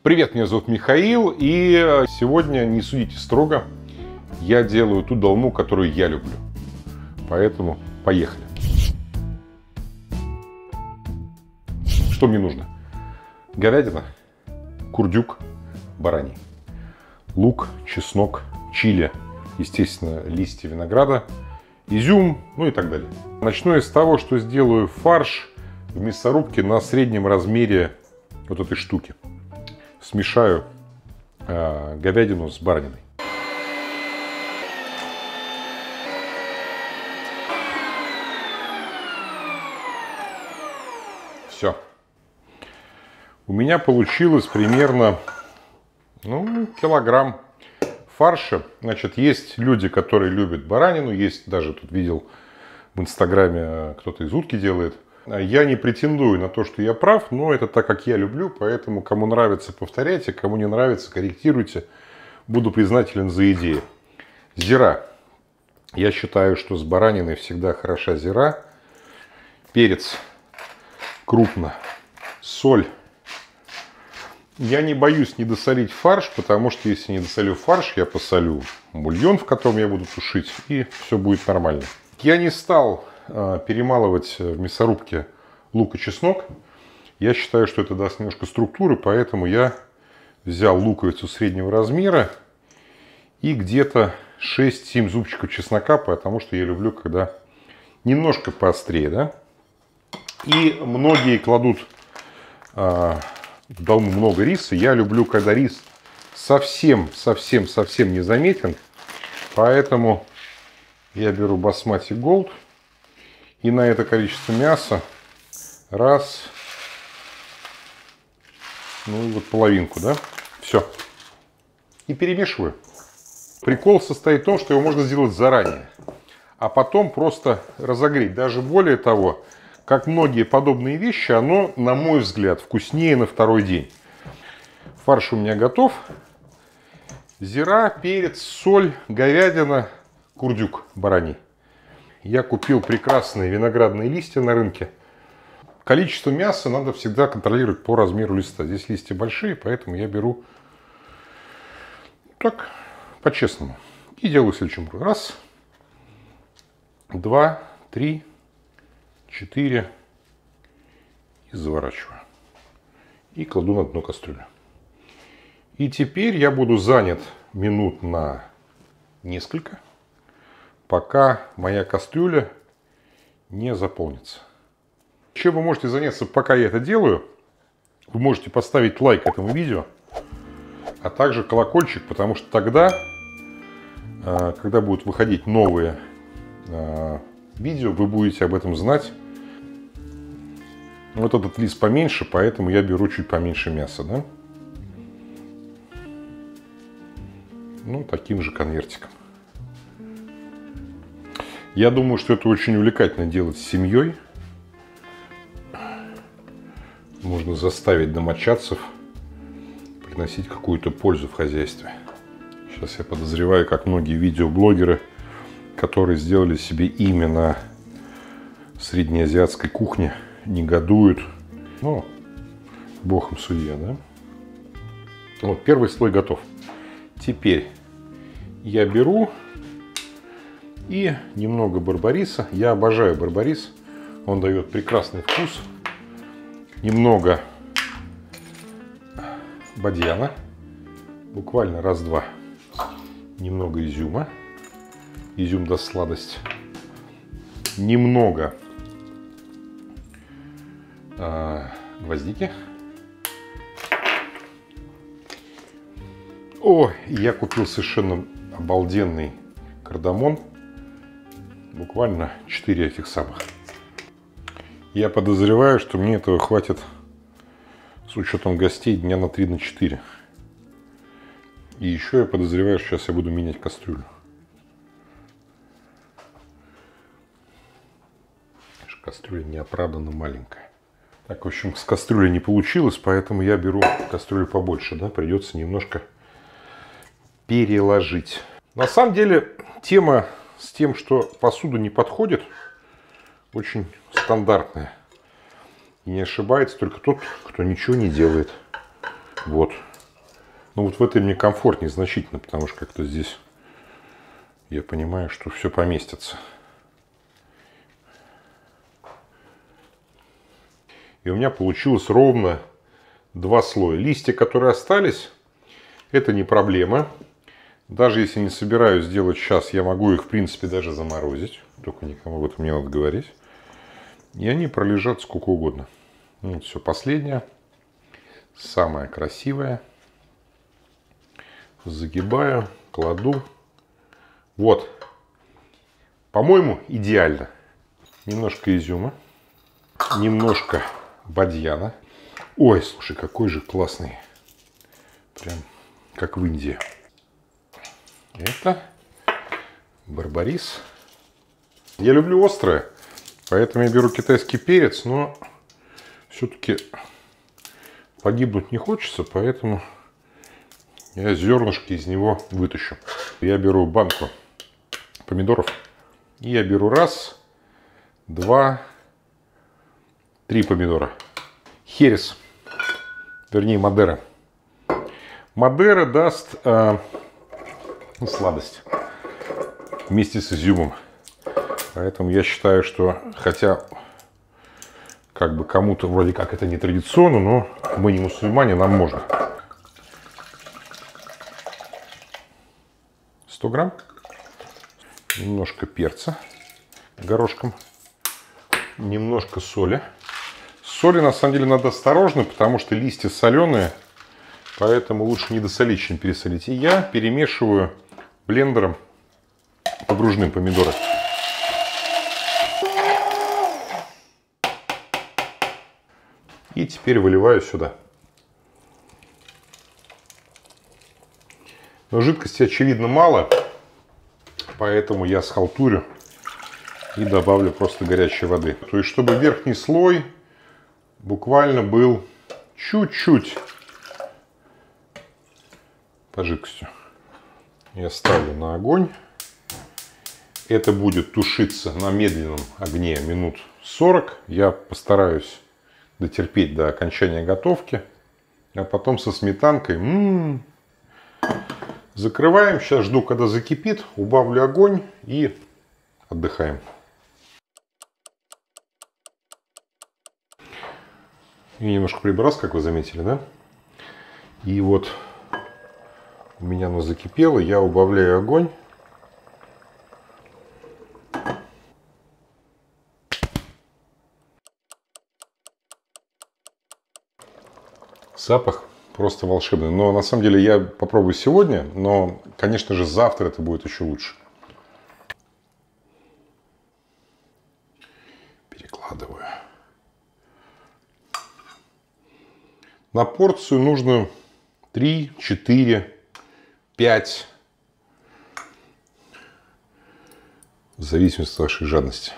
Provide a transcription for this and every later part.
Привет, меня зовут Михаил, и сегодня, не судите строго, я делаю ту долму, которую я люблю. Поэтому поехали. Что мне нужно? Говядина, курдюк, бараний, лук, чеснок, чили, естественно, листья винограда, изюм, ну и так далее. Начну я с того, что сделаю фарш в мясорубке на среднем размере вот этой штуки. Смешаю говядину с бараниной. Все. У меня получилось примерно килограмм фарша. Значит, есть люди, которые любят баранину. Есть, даже тут видел в Инстаграме, кто-то из утки делает. Я не претендую на то, что я прав, но это так, как я люблю, поэтому кому нравится, повторяйте, кому не нравится, корректируйте. Буду признателен за идеи. Зира. Я считаю, что с бараниной всегда хороша зира. Перец крупно. Соль. Я не боюсь недосолить фарш, потому что если не досолю фарш, я посолю бульон, в котором я буду тушить, и все будет нормально. Я не стал перемалывать в мясорубке лук и чеснок. Я считаю, что это даст немножко структуры, поэтому я взял луковицу среднего размера и где-то 6-7 зубчиков чеснока, потому что я люблю, когда немножко поострее, да? И многие кладут в долму много риса. Я люблю, когда рис совсем незаметен, поэтому я беру басмати голд. И на это количество мяса раз, ну и вот половинку, да, все. И перемешиваю. Прикол состоит в том, что его можно сделать заранее, а потом просто разогреть. Даже более того, как многие подобные вещи, оно, на мой взгляд, вкуснее на второй день. Фарш у меня готов. Зира, перец, соль, говядина, курдюк бараний. Я купил прекрасные виноградные листья на рынке. Количество мяса надо всегда контролировать по размеру листа. Здесь листья большие, поэтому я беру так, по-честному. И делаю следующим образом. Раз, два, три, 4. И заворачиваю. И кладу на дно кастрюлю. И теперь я буду занят минут на несколько, пока моя кастрюля не заполнится. Чем вы можете заняться, пока я это делаю? Вы можете поставить лайк этому видео, а также колокольчик, потому что тогда, когда будут выходить новые видео, вы будете об этом знать. Вот этот лист поменьше, поэтому я беру чуть поменьше мяса, да? Ну, таким же конвертиком. Я думаю, что это очень увлекательно делать с семьей. Можно заставить домочадцев приносить какую-то пользу в хозяйстве. Сейчас я подозреваю, как многие видеоблогеры, которые сделали себе имя на среднеазиатской кухне, негодуют. Но бог им судья, да? Вот, первый слой готов. Теперь я беру и немного барбариса. Я обожаю барбарис. Он дает прекрасный вкус. Немного бадьяна. Буквально раз-два. Немного изюма. Изюм даст сладость. Немного гвоздики. О, я купил совершенно обалденный кардамон. Буквально 4 этих самых. Я подозреваю, что мне этого хватит с учетом гостей дня на 3-4. И еще я подозреваю, что сейчас я буду менять кастрюлю. Кастрюля неоправданно маленькая. Так, в общем, с кастрюлей не получилось, поэтому я беру кастрюлю побольше, да, придется немножко переложить. На самом деле, тема с тем, что посуда не подходит, очень стандартная. И не ошибается только тот, кто ничего не делает. Вот. Но вот в этой мне комфортнее значительно, потому что как-то здесь я понимаю, что все поместится. И у меня получилось ровно 2 слоя. Листья, которые остались, это не проблема. Даже если не собираюсь делать сейчас, я могу их, в принципе, даже заморозить. Только никому об этом не надо говорить. И они пролежат сколько угодно. Вот все, последнее. Самое красивое. Загибаю, кладу. Вот. По-моему, идеально. Немножко изюма. Немножко бадьяна. Ой, слушай, какой же классный. Прям как в Индии. Это барбарис. Я люблю острое, поэтому я беру китайский перец, но все-таки погибнуть не хочется, поэтому я зернышки из него вытащу. Я беру банку помидоров. И я беру 1, 2, 3 помидора. Херес, вернее Мадера. Мадера даст сладость вместе с изюмом. Поэтому я считаю, что хотя как бы кому-то вроде как это не традиционно, но мы не мусульмане, нам можно. 100 грамм. Немножко перца горошком. Немножко соли. Соли на самом деле надо осторожно, потому что листья соленые. Поэтому лучше не досолить, чем пересолить. И я перемешиваю блендером погружным помидоры. И теперь выливаю сюда. Но жидкости, очевидно, мало. Поэтому я схалтурю и добавлю просто горячей воды. То есть, чтобы верхний слой буквально был чуть-чуть по жидкостью. Я ставлю на огонь. Это будет тушиться на медленном огне минут 40. Я постараюсь дотерпеть до окончания готовки. А потом со сметанкой. Закрываем. Сейчас жду, когда закипит. Убавлю огонь и отдыхаем. И немножко прибрался, как вы заметили, да? И вот у меня оно закипело. Я убавляю огонь. Запах просто волшебный. Но на самом деле я попробую сегодня, но, конечно же, завтра это будет еще лучше. Перекладываю. На порцию нужно 3, 4, 5. В зависимости от вашей жадности.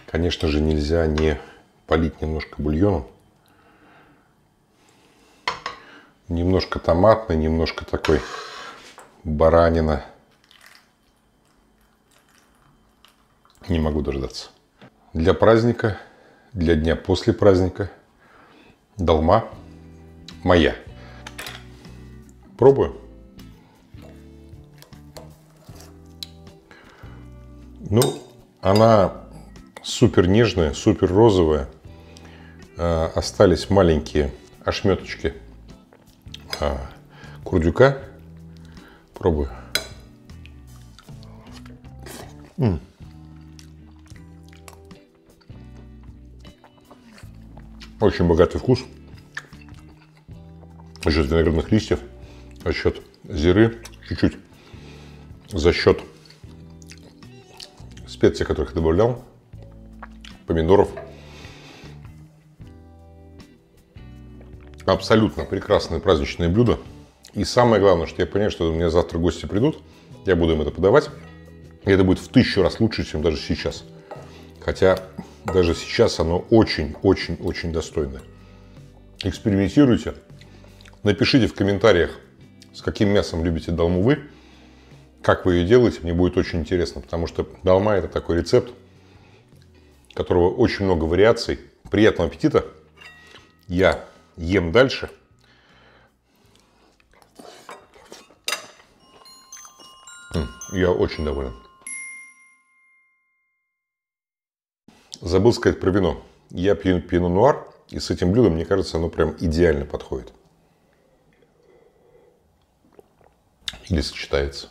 Конечно же, нельзя не полить немножко бульоном. Немножко томатный, немножко такой баранина. Не могу дождаться. Для праздника, для дня после праздника долма моя. Пробую. Ну, она супер нежная, супер розовая. Остались маленькие ошметочки курдюка. Пробую. Очень богатый вкус. За счет виноградных листьев, за счет зиры, чуть-чуть за счет специй, которых я добавлял, помидоров. Абсолютно прекрасное праздничное блюдо. И самое главное, что я понимаю, что у меня завтра гости придут, я буду им это подавать. И это будет в 1000 раз лучше, чем даже сейчас. Хотя даже сейчас оно очень-очень-очень достойное. Экспериментируйте. Напишите в комментариях, с каким мясом любите долму вы. Как вы ее делаете, мне будет очень интересно. Потому что долма — это такой рецепт, у которого очень много вариаций. Приятного аппетита. Я ем дальше. Я очень доволен. Забыл сказать про вино. Я пью пино нуар, и с этим блюдом, мне кажется, оно прям идеально подходит. Или сочетается.